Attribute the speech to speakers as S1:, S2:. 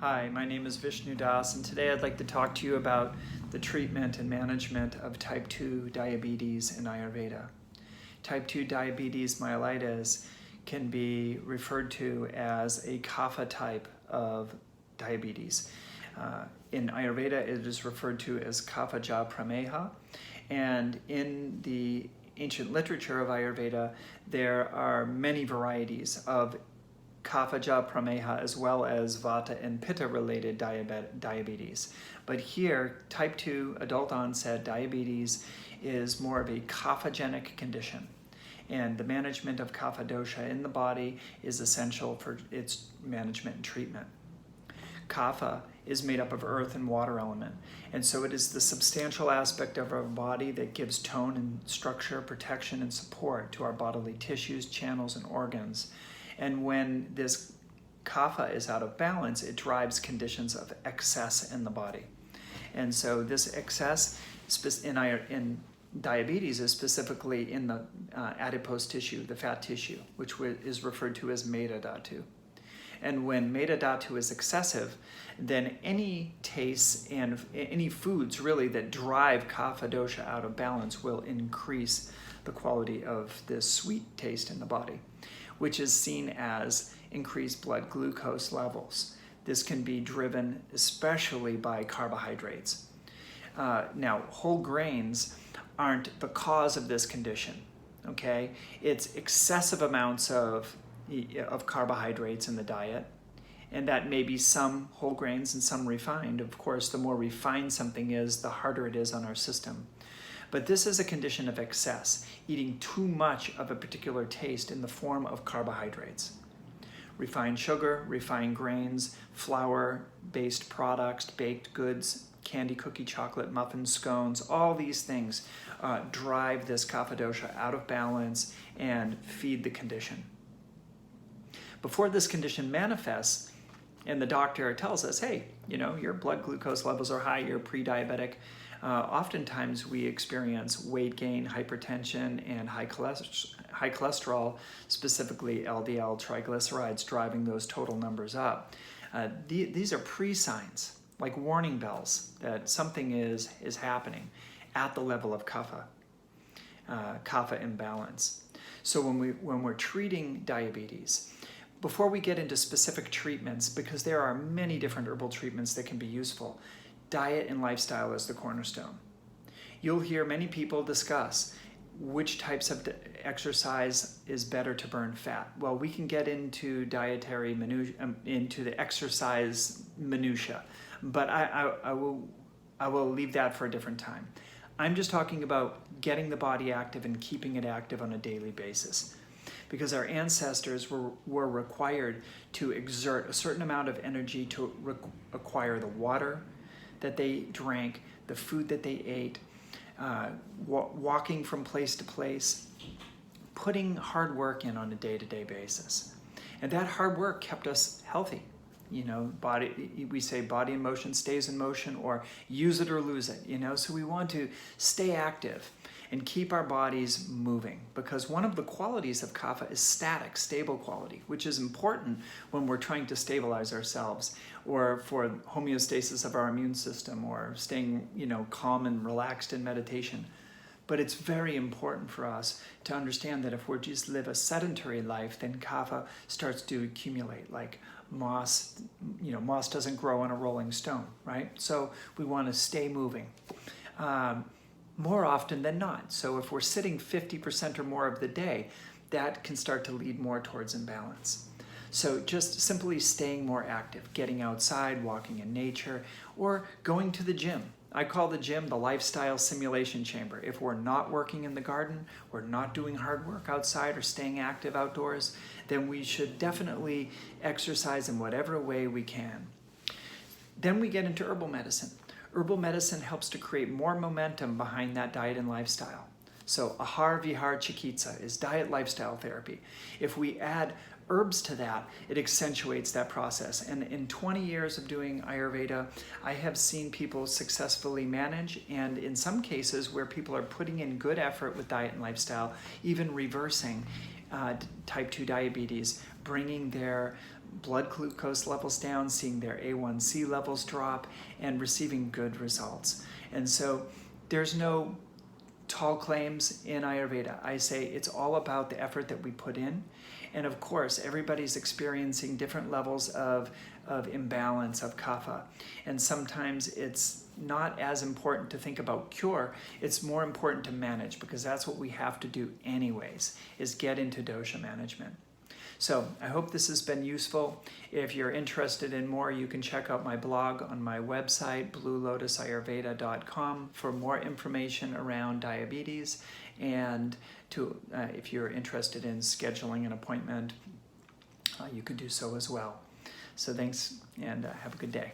S1: Hi, my name is Vishnu Dass, and today I'd like to talk to you about the treatment and management of type 2 diabetes in Ayurveda. Type 2 diabetes mellitus can be referred to as a kapha type of diabetes. In Ayurveda, it is referred to as kapha prameha, and in the ancient literature of Ayurveda, there are many varieties of kapha prameha as well as vata and pitta related diabetes. But here, type 2 adult onset diabetes is more of a kaphagenic condition. And the management of kapha dosha in the body is essential for its management and treatment. Kapha is made up of earth and water element, and so it is the substantial aspect of our body that gives tone and structure, protection, and support to our bodily tissues, channels, and organs. And when this kapha is out of balance, it drives conditions of excess in the body. And so this excess in diabetes is specifically in the adipose tissue, the fat tissue, which is referred to as meta dhatu. And when meta dhatu is excessive, then any tastes and any foods really that drive kapha dosha out of balance will increase the quality of this sweet taste in the body, which is seen as increased blood glucose levels. This can be driven especially by carbohydrates. Now, whole grains aren't the cause of this condition, okay? It's excessive amounts of carbohydrates in the diet, and that may be some whole grains and some refined. Of course, the more refined something is, the harder it is on our system. But this is a condition of excess, eating too much of a particular taste in the form of carbohydrates. Refined sugar, refined grains, flour-based products, baked goods, candy, cookie, chocolate, muffins, scones, all these things drive this kapha dosha out of balance and feed the condition. Before this condition manifests, and the doctor tells us, hey, your blood glucose levels are high, you're pre-diabetic, oftentimes we experience weight gain, hypertension, and high cholesterol, specifically LDL triglycerides, driving those total numbers up. These are pre-signs, like warning bells, that something is happening at the level of kapha imbalance. So when we're treating diabetes, before we get into specific treatments, because there are many different herbal treatments that can be useful, diet and lifestyle is the cornerstone. You'll hear many people discuss which types of exercise is better to burn fat. Well, we can get into dietary into the exercise minutia, but I will leave that for a different time. I'm just talking about getting the body active and keeping it active on a daily basis, because our ancestors were required to exert a certain amount of energy to acquire the water that they drank, the food that they ate, walking from place to place, putting hard work in on a day-to-day basis. And that hard work kept us healthy. We say body in motion stays in motion, or use it or lose it, so we want to stay active and keep our bodies moving, because one of the qualities of kapha is static, stable quality, which is important when we're trying to stabilize ourselves, or for homeostasis of our immune system, or staying calm and relaxed in meditation. But it's very important for us to understand that if we just live a sedentary life, then kapha starts to accumulate like moss. Moss doesn't grow on a rolling stone, right? So we want to stay moving more often than not. So if we're sitting 50% or more of the day, that can start to lead more towards imbalance. So just simply staying more active, getting outside, walking in nature, or going to the gym. I call the gym the lifestyle simulation chamber. If we're not working in the garden, we're not doing hard work outside or staying active outdoors, then we should definitely exercise in whatever way we can. Then we get into herbal medicine. Herbal medicine helps to create more momentum behind that diet and lifestyle. So Ahar Vihar Chikitsa is diet lifestyle therapy. If we add herbs to that, it accentuates that process. And in 20 years of doing Ayurveda, I have seen people successfully manage, and in some cases where people are putting in good effort with diet and lifestyle, even reversing type 2 diabetes, bringing their blood glucose levels down, seeing their A1C levels drop, and receiving good results. And so there's no tall claims in Ayurveda. I say it's all about the effort that we put in. And of course, everybody's experiencing different levels of imbalance of kapha. And sometimes it's not as important to think about cure, it's more important to manage, because that's what we have to do anyways, is get into dosha management. So I hope this has been useful. If you're interested in more, you can check out my blog on my website, bluelotusayurveda.com, for more information around diabetes. And if you're interested in scheduling an appointment, you can do so as well. So thanks, and have a good day.